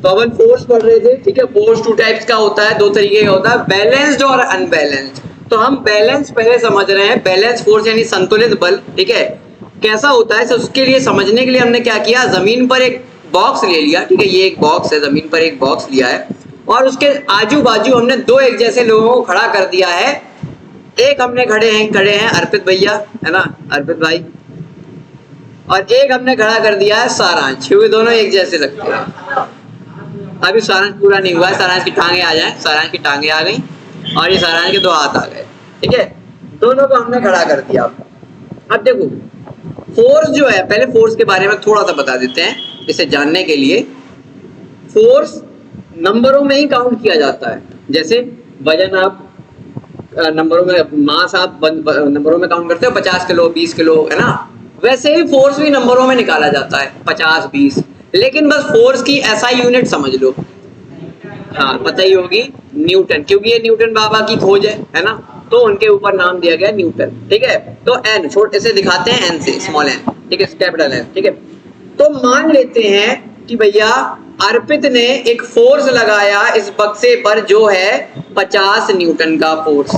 तो अपन फोर्स पढ़ रहे थे, ठीक है। फोर्स टू टाइप्स का होता है, दो तरीके का होता है, बैलेंस्ड और अनबैलेंस्ड। तो हम बैलेंस पहले समझ रहे हैं, बैलेंस फोर्स यानी संतुलित बल, ठीक है, कैसा होता है। तो उसके लिए समझने के लिए हमने क्या किया, जमीन पर एक बॉक्स ले लिया, ठीक है, ये एक बॉक्स है, जमीन पर एक बॉक्स लिया है और उसके आजू बाजू हमने दो एक जैसे लोगों को खड़ा कर दिया है। एक हमने खड़े हैं अर्पित भैया, है ना, अर्पित भाई, और एक हमने खड़ा कर दिया है सारांश, क्योंकि दोनों एक जैसे लगते हैं। अभी सारांश पूरा नहीं हुआ है, सारांश की टांगे आ जाए, सारांश की टांगे आ गई और ये सारांश के दो हाथ आ गए, ठीक है, दोनों को हमने खड़ा कर दिया। अब देखो फोर्स जो है, पहले फोर्स के बारे में थोड़ा सा बता देते हैं इसे जानने के लिए। फोर्स नंबरों में ही काउंट किया जाता है, जैसे वजन आप नंबरों में, मास आप नंबरों में काउंट करते हो, 50 किलो 20 किलो, है ना, वैसे ही फोर्स भी नंबरों में निकाला जाता है, 50 20। लेकिन बस फोर्स की ऐसा यूनिट समझ लो, हाँ पता ही होगी, न्यूटन, क्योंकि ये न्यूटन बाबा की खोज है ना, तो उनके ऊपर नाम दिया गया न्यूटन, ठीक है। तो एन छोटे से दिखाते हैं, एन से स्मॉल एन, ठीक है, कैपिटल एन, ठीक है। तो मान लेते हैं कि भैया अर्पित ने एक फोर्स लगाया इस बक्से पर जो है 50 न्यूटन का फोर्स,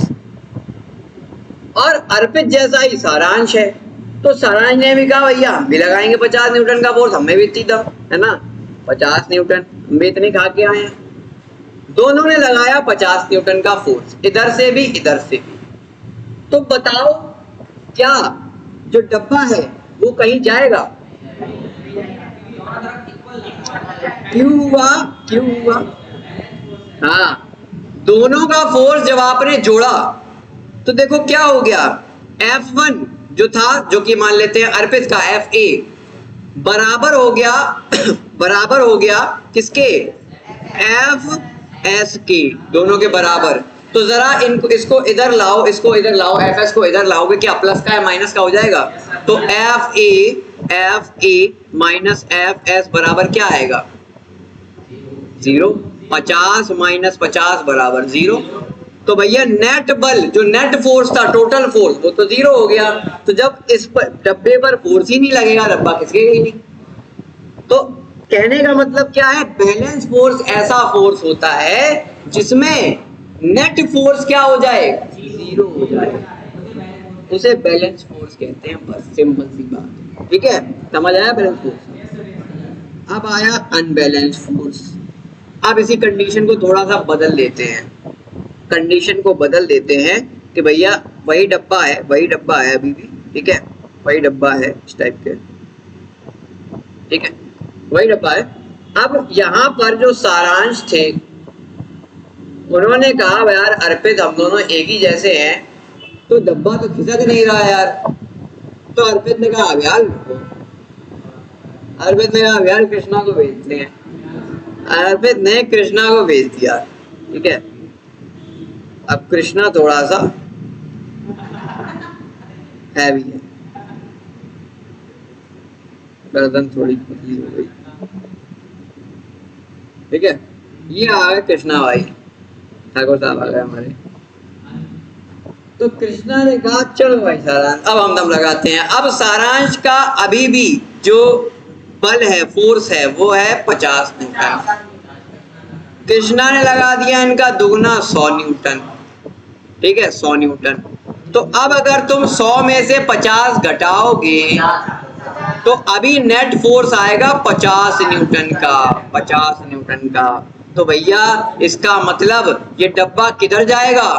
और अर्पित जैसा ही सारांश है, तो सारांश ने भी कहा भैया हम भी लगाएंगे 50 न्यूटन का फोर्स, हमें भी इतनी दम है ना, 50 न्यूटन, हम भी इतने खा के आए हैं। दोनों ने लगाया 50 न्यूटन का फोर्स, इधर से भी इधर से भी। तो बताओ क्या जो डब्बा है वो कहीं जाएगा? क्यों हुआ, क्यों हुआ? हाँ, दोनों का फोर्स जब आपने जोड़ा तो देखो क्या हो गया, F1 जो था, जो कि मान लेते हैं अर्पित का, FA बराबर हो गया बराबर हो गया किसके, FS के, दोनों के बराबर। तो जरा इनको, इसको इधर लाओ, इसको इधर लाओ, FS को इधर लाओगे, क्या प्लस का है माइनस का हो जाएगा? तो FA माइनस FS बराबर क्या आएगा, 0। 50 माइनस 50 बराबर 0। तो भैया नेट बल, जो नेट फोर्स था, टोटल फोर्स, वो तो 0 हो गया। तो जब इस पर डब्बे पर फोर्स ही नहीं लगेगा, डब्बा खिसकेगा ही नहीं। तो कहने का मतलब क्या है, बैलेंस फोर्स ऐसा फोर्स होता है जिसमें नेट फोर्स क्या हो जाए, 0 हो जाए, उसे बैलेंस फोर्स कहते हैं। बस सिंपल सी बात, ठीक है, समझ आया बैलेंस फोर्स। अब आया अनबैलेंस फोर्स। अब इसी कंडीशन को थोड़ा सा बदल लेते हैं, कंडीशन को बदल देते हैं कि भैया वही डब्बा है, वही डब्बा है अभी भी, ठीक है, वही डब्बा है इस टाइप के, ठीक है, वही डब्बा है। अब यहाँ पर जो सारांश थे उन्होंने कहा यार अर्पित हम दोनों एक ही जैसे हैं, तो डब्बा तो खिसक नहीं रहा यार। तो अर्पित ने कहा यार, अर्पित ने कहा यार कृष्णा को भेजते हैं। अर्पित ने कृष्णा को भेज दिया, ठीक है। अब कृष्णा थोड़ा सा हैवी है, गर्दन थोड़ी पतली हो गई, ठीक है। ये आ गए कृष्णा भाई, ठाकुर साहब आ गए हमारे। तो कृष्णा ने कहा चलो भाई सारांश, अब हम दम लगाते हैं। अब सारांश का अभी भी जो बल है, फोर्स है, वो है 50 न्यूटन। कृष्णा ने लगा दिया इनका दुगना, 100 न्यूटन, ठीक है, 100 न्यूटन। तो अब अगर तुम 100 में से 50 घटाओगे तो अभी नेट फोर्स आएगा 50 न्यूटन का, 50 न्यूटन का। तो भैया इसका मतलब ये डब्बा किधर जाएगा,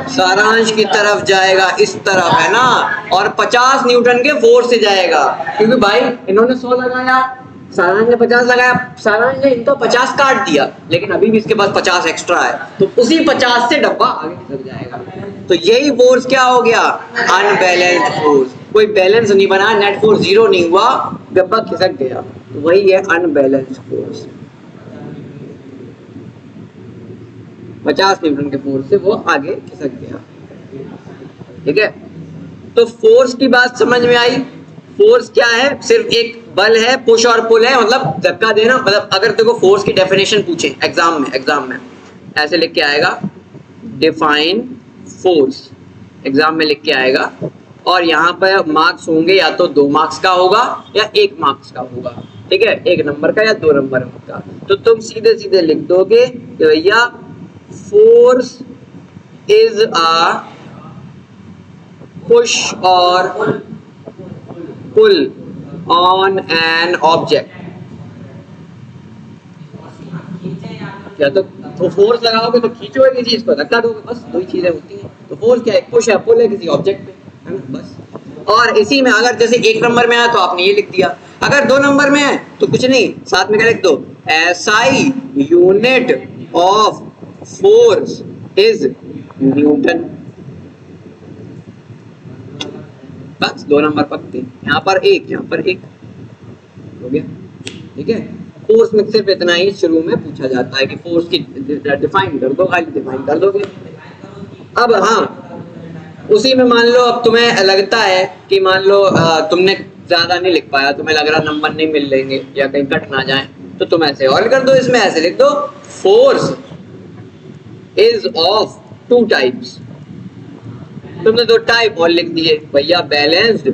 सारांश की तरफ जाएगा, इस तरफ, है ना, और 50 न्यूटन के फोर्स से जाएगा, क्योंकि भाई इन्होंने 100 लगाया, सारांश ने 50 लगाया, सारांश ने इनको 50 काट दिया, लेकिन अभी भी इसके पास 50 एक्स्ट्रा है, तो उसी 50 से डब्बा आगे खिसक जाएगा। तो यही फोर्स क्या हो गया, अनबैलेंस्ड फोर्स। कोई बैलेंस नहीं बना, नेट फोर्स 0 नहीं हुआ, डब्बा खिसक गया, तो वही है अनबैलेंस्ड फोर्स। 50 न्यूटन के फोर्स से वो आगे खिसक गया, ठीक है। तो फोर्स की बात समझ में आई। फोर्स क्या है, सिर्फ एक बल है, पुश और पुल है, मतलब धक्का देना। मतलब अगर देखो फोर्स की डेफिनेशन पूछे एग्जाम में ऐसे लिख के आएगा, डिफाइन फोर्स, एग्जाम में लिख के आएगा, और यहाँ पर मार्क्स होंगे या तो 2 मार्क्स का होगा या 1 मार्क्स का होगा, ठीक है, 1 नंबर का या 2 नंबर का। तो तुम सीधे सीधे लिख दोगे कि भैया फोर्स इज अ पुश और पुल ऑन एन ऑब्जेक्ट। या तो फोर्स लगाओगे तो खींचोगे किसी चीज को, धक्का दोगे, बस 2 ही चीजें होती हैं। तो फोर्स क्या है, पुश है, पुल है किसी ऑब्जेक्ट पे, है ना, बस। और इसी में अगर जैसे 1 नंबर में आया तो आपने ये लिख दिया, अगर 2 नंबर में है तो कुछ नहीं, साथ में क्या लिख दो, SI unit of force is Newton. बस 2 नंबर पकते, यहाँ पर 1, यहाँ पर 1 हो गया। ठीक है, फोर्स में सिर्फ इतना ही शुरू में पूछा जाता है कि फोर्स की डिफाइन कर दो, खाली डिफाइन कर दोगे। अब हाँ, उसी में मान लो अब तुम्हें लगता है कि मान लो तुमने ज्यादा नहीं लिख पाया, तुम्हें लग रहा नंबर नहीं मिल लेंगे या कहीं कट ना जाए, तो तुम ऐसे और कर दो, इसमें ऐसे लिख दो, फोर्स इज ऑफ 2 टाइप्स। तुमने 2 टाइप और लिख दिए भैया, बैलेंस्ड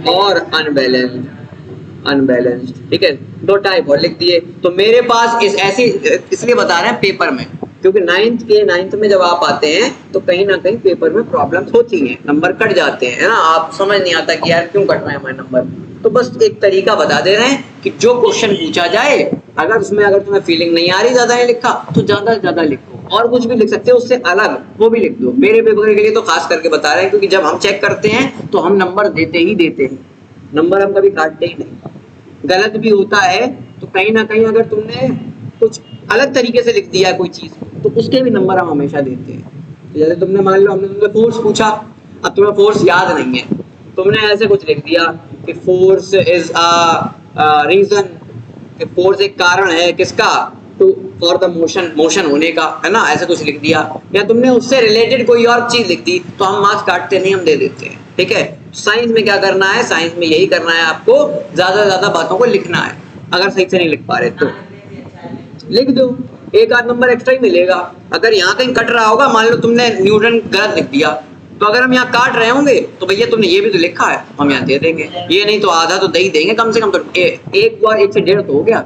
और अनबैलेंस्ड। अनबैलेंस्ड, ठीक है, 2 टाइप और लिख दिए। तो मेरे पास इस ऐसी इसलिए बता रहे हैं पेपर में, क्योंकि 9th में जब आप आते हैं तो कहीं ना कहीं पेपर में प्रॉब्लम्स होती हैं, नंबर कट जाते हैं, है ना, आप समझ नहीं आता कि यार क्यों कट रहे हैं हमारे नंबर। तो बस एक तरीका बता दे रहे हैं कि जो क्वेश्चन पूछा जाए, अगर उसमें अगर तुम्हें फीलिंग नहीं आ रही, ज्यादा नहीं लिखा, तो ज्यादा से ज्यादा लिखो, और कुछ भी लिख सकते हो उससे अलग, वो भी लिख दो। मेरे पेपर के लिए तो खास करके बता रहे हैं, क्योंकि जब हम चेक करते हैं तो हम नंबर देते ही देते हैं, नंबर हम कभी काटते ही नहीं। गलत भी होता है तो कहीं ना कहीं अगर तुमने कुछ अलग तरीके से लिख दिया कोई चीज, तो उसके भी नंबर हम हमेशा देते हैं। तो जैसे तुमने मान लो हमने तुमसे फोर्स पूछा, अब तुम्हें फोर्स याद नहीं है, तुमने ऐसे कुछ लिख दिया कि फोर्स इज अ रीजन, कि फोर्स एक कारण है किसका, to for the motion, motion होने का, है ना, ऐसे कुछ लिख दिया, या तुमने उससे रिलेटेड कोई और चीज लिख दी, तो हम मार्क्स काटते नहीं, हम दे देते हैं। ठीक है, साइंस में क्या करना है, साइंस में यही करना है, आपको ज्यादा ज्यादा बातों को लिखना है। अगर सही से नहीं लिख पा रहे तो लिख दो, 1 आध नंबर एक्स्ट्रा ही मिलेगा। अगर यहाँ कहीं कट रहा होगा, मान लो तुमने न्यूटन गलत लिख दिया, तो अगर हम यहाँ काट रहे होंगे तो भैया तुमने ये भी तो लिखा है, हम यहाँ दे देंगे, ये नहीं तो आधा तो दे ही देंगे कम से कम। तो 1 और 1 से 1.5 तो हो गया,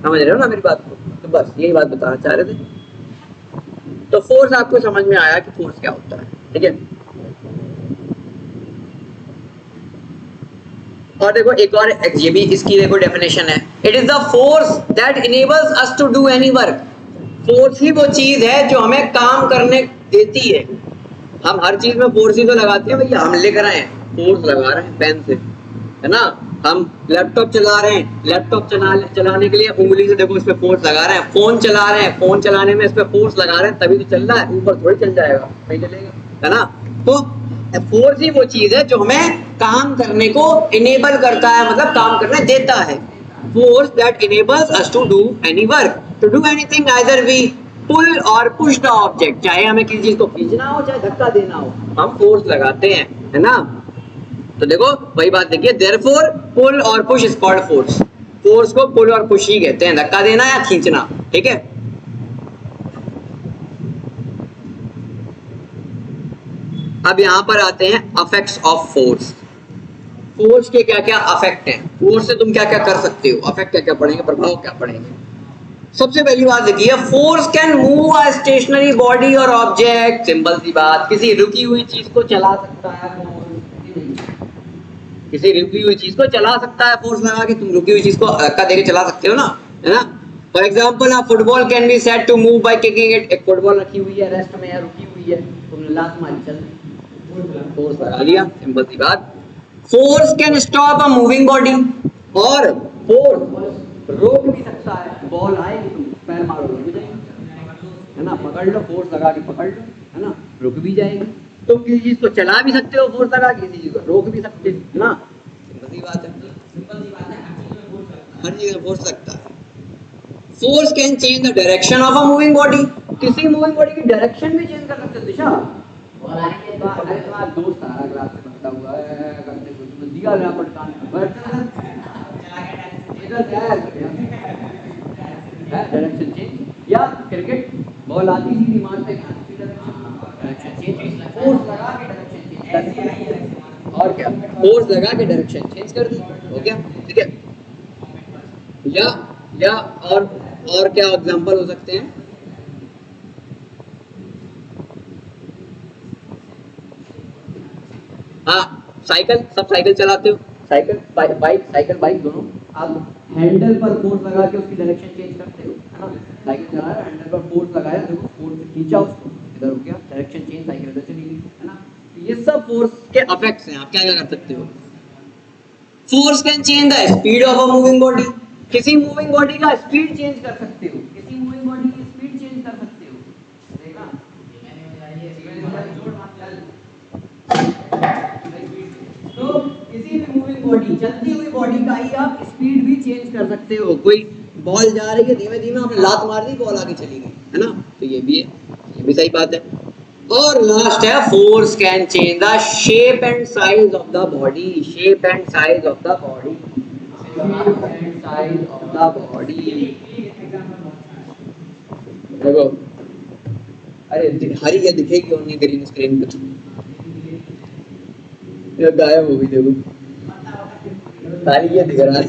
समझ रहे हो ना मेरी बात को। तो बस यही बात बताना चाह रहे थे। तो फोर्स आपको समझ में आया कि फोर्स क्या होता है, ठीक है। और देखो एक और, ये भी इसकी देखो डेफिनेशन है, it is the force that enables us to do any work. Force ही वो चीज है जो हमें काम करने देती है। हम हर चीज में फोर्स ही तो लगाते हैं भैया, हम लिख रहे हैं फोर्स लगा रहे हैं पेन से, है ना, हम लैपटॉप चला रहे हैं, लैपटॉप चलाने के लिए उंगली से देखो इस पे फोर्स लगा रहे हैं, फोन चला रहे हैं, फोन चलाने में इस पे फोर्स लगा रहे हैं, तभी तो चल रहा है, ऊपर थोड़ी चल जाएगा, नहीं चलेगा, है ना। तो फोर्स ही वो चीज है जो हमें काम करने को इनेबल करता है, मतलब काम करने देता है। Force that enables us to do any work, to do anything, either we pull or push the object. चाहे हमें किसी चीज को खींचना हो, चाहे धक्का देना हो, हम फोर्स लगाते हैं, है ना। तो देखो वही बात देखिए, therefore pull or push is called force. Force को पुल और पुश ही कहते हैं, धक्का देना या खींचना, ठीक है। अब यहाँ पर आते हैं अफेक्ट्स ऑफ फोर्स। फोर्स के क्या क्या अफेक्ट हैं, फोर्स से तुम क्या क्या कर सकते हो, अफेक्ट क्या क्या पड़ेंगे, प्रभाव क्या पड़ेंगे। सबसे पहली बात देखिए, force can move a stationary body or object. Simple सी बात, किसी रुकी हुई चीज को चला सकता है फोर्स, किसी रुकी हुई चीज को चला सकता है फोर्स लगा के। तुम रुकी हुई चीज को धक्का देके चला सकते हो ना, है ना। For example a football can be said to move by kicking it. एक फुटबॉल रखी हुई है रेस्ट में या रुकी हुई है, तुमने लात मारी, चल फोर्स लगा लिया, सिंपल सी बात। Force can stop a moving body, और फोर्स रोक भी सकता है। बॉल आएगी, तुम पैर मारो रुक जाएगी, है ना, पकड़ लो, फोर्स लगा के पकड़ लो, है ना, रुक भी जाएगी। तुम किसी चीज को चला भी सकते हो फोर्स लगा के, किसी चीज को रोक भी सकते हो ना, सिंपल सी बात है, हर चीज में फोर्स लगता है। Force can change the direction of a moving body, किसी मूविंग बॉडी की डायरेक्शन भी चेंज कर सकते हो, दिशा। अरे तुम्हारा दोस्त सारा क्लास में बैठा हुआ है, करने को दिया ना पटकान डायरेक्शन चेंज। या क्रिकेट बॉल आती सीधी मारते डायरेक्शन चेंज, फोर्स लगा के डायरेक्शन चेंज कर दी, और क्या, फोर्स लगा के डायरेक्शन चेंज कर दी, हो गया, ठीक है। या और क्या एग्जांपल हो सकते हैं? हाँ, साइकिल, सब साइकिल चलाते हो, साइकिल बाइक, साइकिल बाइक दोनों, आप हैंडल पर फोर्स लगा के उसकी डायरेक्शन चेंज करते हो, है ना? साइकिल चला रहे हो, हैंडल पर फोर्स लगाया, देखो फोर्स से खींचा उसको, इधर हो गया, डायरेक्शन चेंज, साइकिल इधर चली गई, है ना? तो ये सब फोर्स के इफेक्ट्स हैं। आप क्या क्या कर सकते हो? Force can change the speed of a moving body. किसी मूविंग बॉडी का स्पीड चेंज कर सकते हो, किसी मूविंग बॉडी की स्पीड चेंज कर सकते हो, देखा? तो किसी भी मूविंग बॉडी, चलती हुई बॉडी का ही आप स्पीड भी चेंज कर सकते हो। कोई बॉल जा रही है, धीमे धीमे आपने लात मार दी, बॉल आगे चली गई, है ना? तो ये भी है, ये भी सही बात है। और लास्ट है, force can change the shape and size of the body. Shape and size of the body, shape and size of the body. देखो, अरे हरी ये दिखेगी और नहीं ग्रीन स्क्रीन पे, ये गायब हो गई, देखो खाली ये दिख रहा है,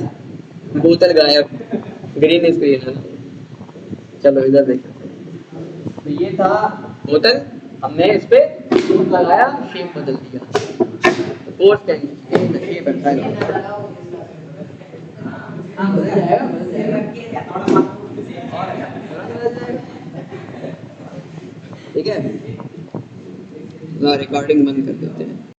बोतल गायब, ग्रीन स्क्रीन है ना। चलो इधर देखो, तो ये था बोतल, हमने इस पे फोर्स लगाया, शेप बदल दिया। Force can change the shape and size. हां, बदल जाएगा, बदल जाएगा, ठीक है। रिकॉर्डिंग बंद कर देते हैं।